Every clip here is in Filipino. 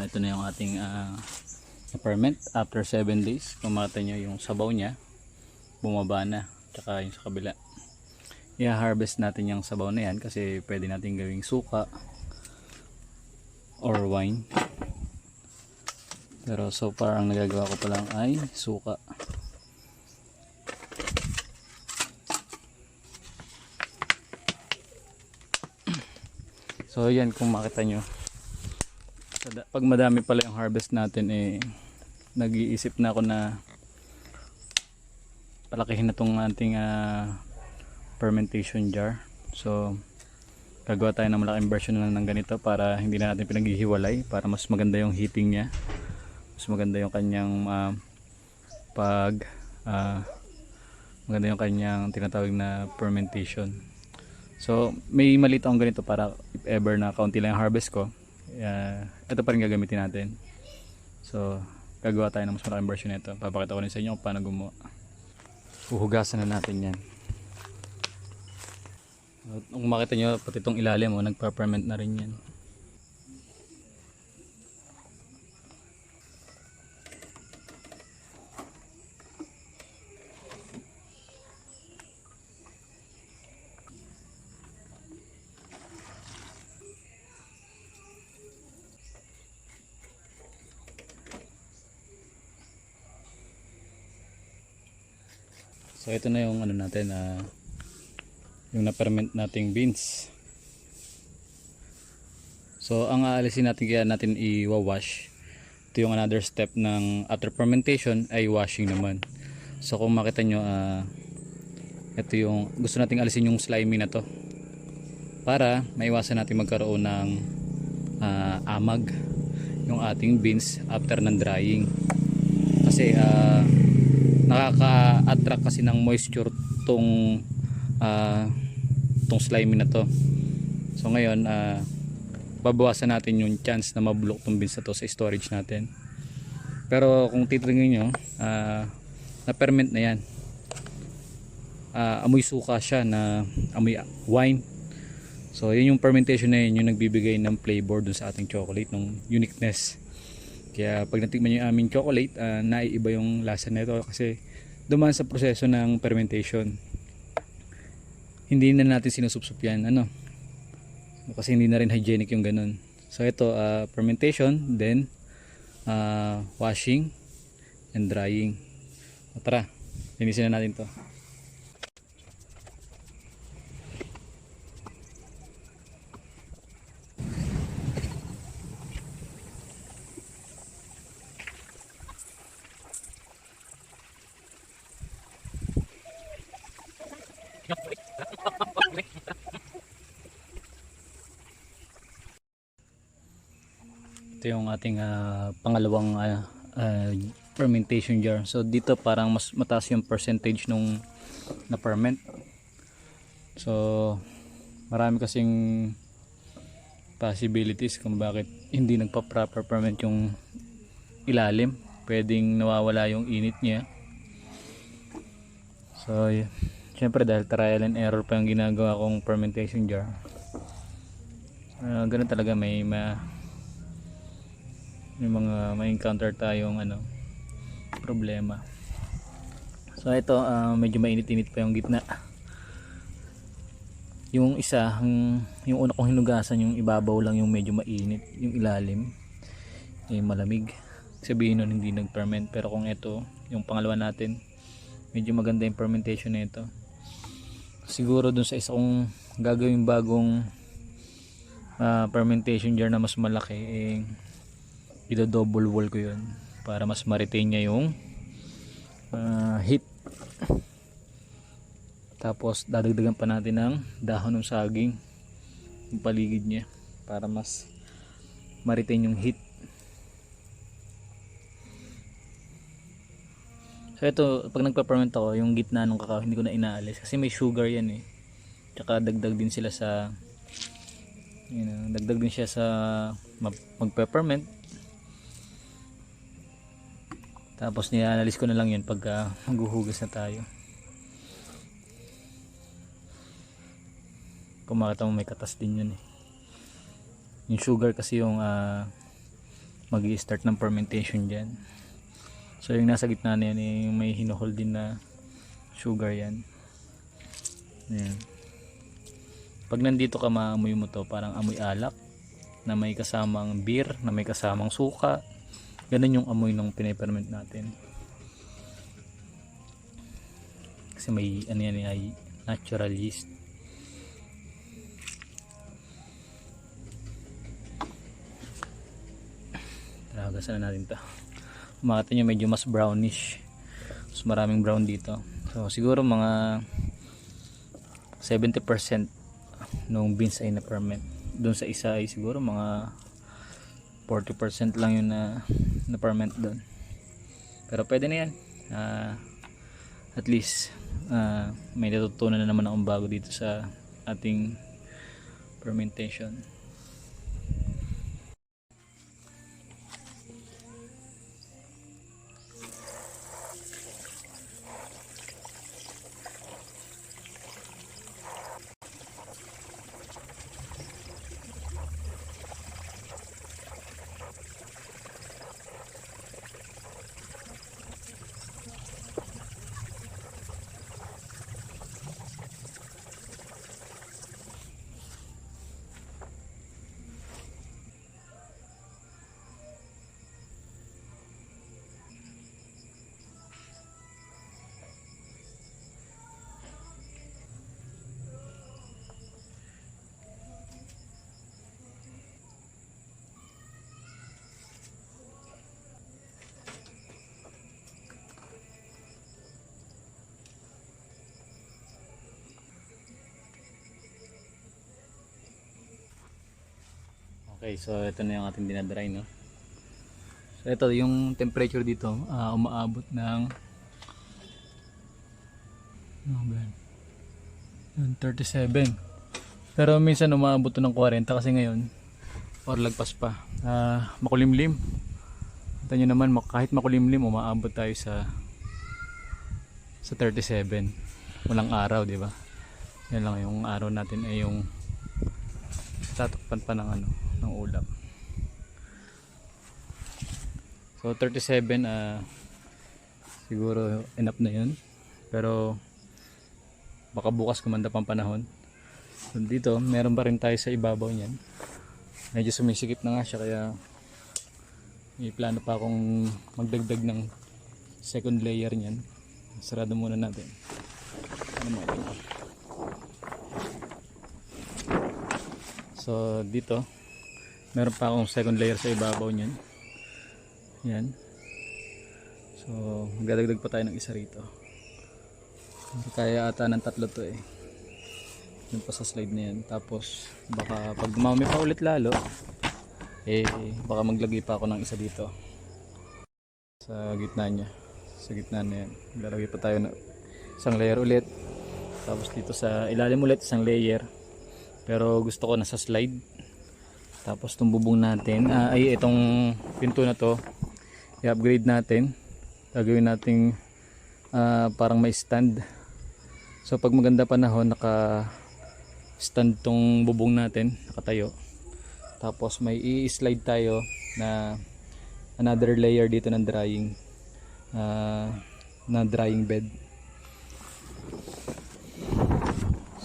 Ito na yung ating ferment after 7 days. Kung makita nyo yung sabaw niya, bumaba na. Tsaka yung sa kabila. I-harvest natin yung sabaw na yan kasi pwede natin gawing suka or wine. Pero so far ang nagagawa ko pa lang ay suka. So yan, kung makita nyo, pag madami pala yung harvest natin, nag-iisip na ako na palakihin na tong ating fermentation jar. So gagawa tayo ng malaking version na ng ganito para hindi na natin pinaghihiwalay, para mas maganda yung heating niya, mas maganda yung kanyang maganda yung kanyang tinatawag na fermentation. So may maliit akong ganito para if ever na kaunti lang yung harvest ko, ito pa rin gagamitin natin. So gagawa tayo ng mas malaking version nito. Papakita ko rin sa inyo kung paano gumawa. Uhugasan na natin yan. Kung makita nyo, pati itong ilalim nagpa-ferment na rin yan. So ito na yung ano natin, yung na-ferment nating beans. So ang aalisin natin, kaya natin i-wash. Ito yung another step ng after fermentation ay washing naman. So kung makita nyo, ito yung gusto nating alisin, yung slimy na to, para maiwasan natin magkaroon ng amag yung ating beans after ng drying. Kasi nakaka-attract kasi ng moisture tong slimy na to. So ngayon babawasan natin yung chance na mabulok tong beans na to sa storage natin. Pero kung titingnan nyo, na-ferment na yan. Amoy suka siya, na amoy wine. So yun yung fermentation na yun, yung nagbibigay ng flavor dun sa ating chocolate, ng uniqueness. Kaya pag natikman nyo yung aming chocolate, naiiba yung lasa nito kasi dumaan sa proseso ng fermentation. Hindi na natin sinusupsup yan, kasi hindi na rin hygienic yung ganun. So ito, fermentation, then washing and drying. Tara, linisin na natin to. Ito yung ating pangalawang fermentation jar. So dito parang mas mataas yung percentage nung na ferment. So marami kasing possibilities kung bakit hindi nagpa-proper ferment yung ilalim. Pwedeng nawawala yung init niya. So syempre dahil trial and error pa yung ginagawa kong fermentation jar, ganun talaga, may mga encounter tayong problema. So ito, medyo mainit-init pa yung gitna. Yung isa, yung una kong hinugasan, yung ibabaw lang yung medyo mainit, yung ilalim malamig. Sabihin nun hindi nag-ferment. Pero kung ito, yung pangalawa natin, medyo maganda yung fermentation na ito. Siguro dun sa isa kong gagawing bagong fermentation jar na mas malaki, ida-double wall ko yun para mas ma-retain niya yung heat. Tapos dadagdagan pa natin ng dahon ng saging yung paligid niya para mas ma-retain yung heat. So ito, pag nagpa-ferment ako, yung gitna ng kakao hindi ko na inaalis kasi may sugar yan tsaka dagdag din sila sa dagdag din siya sa magpe-ferment. Tapos nianalis ko na lang yun pag maghuhugas na tayo. Kung makita mo, may katas din yun Yung sugar kasi yung mag-i-start ng fermentation dyan. So yung nasa gitna na yan, yung may hinuhold din na sugar yan. Ayan. Pag nandito ka, maamoy mo to, parang amoy alak na may kasamang beer, na may kasamang suka. Ganun yung amoy ng piniperment natin. Kasi may ano yan, ay natural yeast. Tagasan na natin to. Makita nyo medyo mas brownish. Mas maraming brown dito. So siguro mga 70% nung beans ay na ferment. Doon sa isa ay siguro mga 40% lang yun na ferment doon. Pero pwede na yan. At least may natutunan na naman akong bago dito sa ating fermentation. Okay, so ito na yung ating dinadry, no? So ito yung temperature dito, umaabot ng 37. Pero minsan umaabot to ng 40 kasi ngayon or lagpas pa. Makulimlim. Ito nyo naman, kahit makulimlim, umaabot tayo sa 37. Walang araw, di ba? Yan lang yung araw natin ay yung tatakpan pa ng ano, ng ulap. So 37 siguro enough na yun, pero baka bukas kumanda pang panahon. So dito meron pa rin tayo sa ibabaw niyan, medyo sumisikip na nga siya, kaya may plano pa akong magdagdag ng second layer niyan. Sarado muna natin. So dito meron pa akong second layer sa ibabaw niyan. Yan. So magdadagdag pa tayo ng isa rito. Kaya ata ng 3 to eh. Yun pa sa slide na yan. Tapos baka pag dumami pa ulit lalo, eh baka maglagay pa ako ng isa dito sa gitna niya. Sa gitna na yan, lalagay pa tayo ng isang layer ulit. Tapos dito sa ilalim ulit isang layer, pero gusto ko nasa slide. Tapos itong bubong natin, ay itong pinto na to, i-upgrade natin. Gagawin natin parang may stand. So pag maganda panahon, naka stand tong bubong natin, nakatayo. Tapos may i-slide tayo na another layer dito ng drying, na drying bed.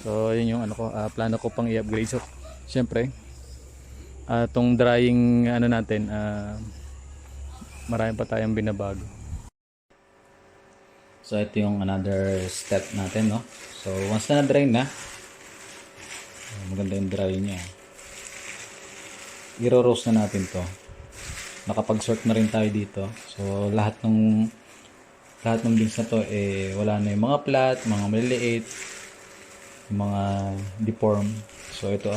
So yun yung ano ko, plano ko pang i-upgrade. So syempre tong drying ano natin, marami pa tayong binabago. So ito yung another step natin, no? So once na na-dry na, maganda yung dry niya, i-roast na natin to. Nakapag-sort na rin tayo dito. So lahat ng beans na to eh wala na yung mga flat, mga maliliit, mga deform. So ito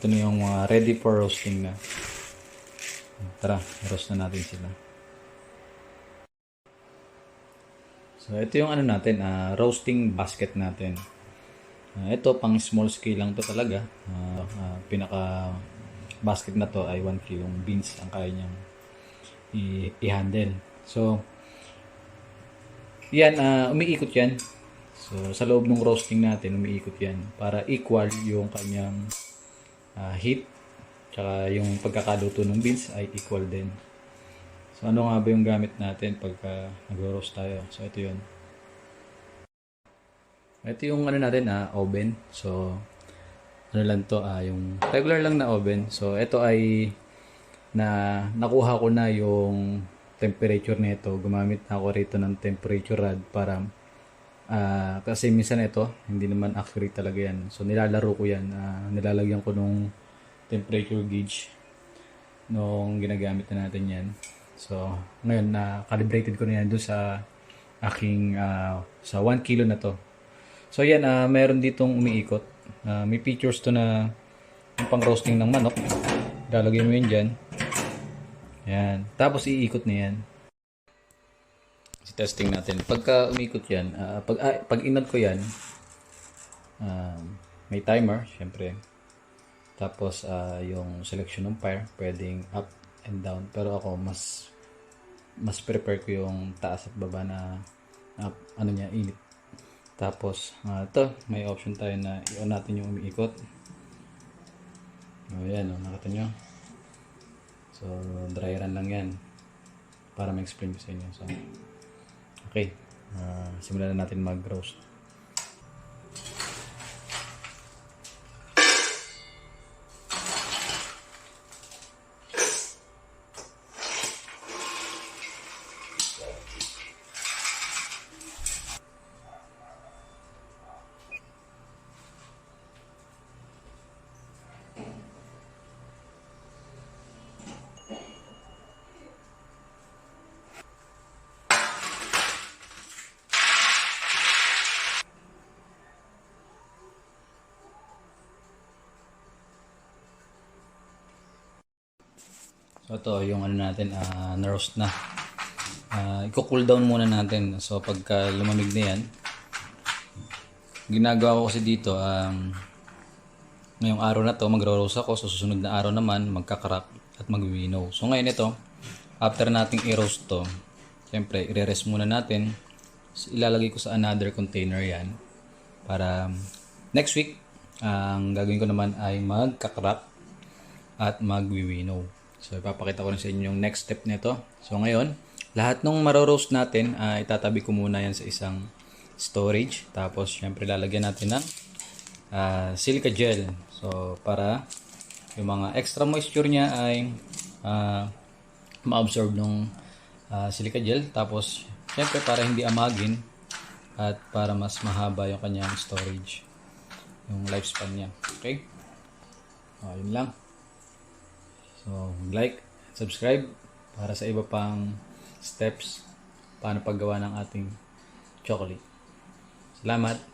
na yung mga ready for roasting na. Tara, roast na natin sila. So ito yung ano natin, roasting basket natin. Ito pang small scale lang to talaga. Pinaka basket na to ay 1 kilong beans ang kaya niyang i-handle. So yan, umiikot yan. So sa loob ng roasting natin, umiikot yan para equal yung kanyang heat Tsaka yung pagkakaluto ng beans ay equal din. So ano nga ba yung gamit natin pagka nagro-roast tayo? So ito yun. Ito yung ano natin oven. So ano lang to yung regular lang na oven. So ito ay nakuha ko na yung temperature nito. Gumamit na ako rito ng temperature rod para kasi minsan ito hindi naman accurate talaga yan. So nilalaro ko yan. Nilalagyan ko nung temperature gauge nung ginagamit na natin yan. So ngayon calibrated ko na yan doon sa aking sa 1 kilo na to. So yan meron ditong umiikot. May features to na yung pang roasting ng manok. Lalagay mo yun dyan. Yan. Tapos iikot na yan. Testing natin. Pagka umikot yan, pag inod ko yan, may timer, syempre. Tapos yung selection ng fire, pwedeng up and down. Pero ako, mas prefer ko yung taas at baba na ano niya, init. Tapos, ito, may option tayo na i-on natin yung umiikot. Ayan, nakita nyo. So, dry run lang yan. Para ma-explain ko sa inyo. So, okay. Simulan na natin mag-roast. So ito yung ano natin na-roast na. I-cool down muna natin. So pagka lumamig na yan, ginagawa ko kasi dito ngayong araw na to magro-roast ako. So susunod na araw naman magkakarak at magwiwinaw. So ngayon ito, after nating i-roast to, siyempre i-rest muna natin. So, ilalagay ko sa another container yan para next week ang gagawin ko naman ay magkakarak at magwiwinaw. So, ipapakita ko na sa inyo yung next step nito. So, ngayon, lahat ng maro-roast natin, itatabi ko muna yan sa isang storage. Tapos, syempre, lalagyan natin ng silica gel. So, para yung mga extra moisture niya ay ma-absorb ng silica gel. Tapos, syempre, para hindi amagin at para mas mahaba yung kanyang storage. Yung lifespan niya. Okay? Yun lang. So, like, subscribe para sa iba pang steps paano paggawa ng ating chocolate. Salamat!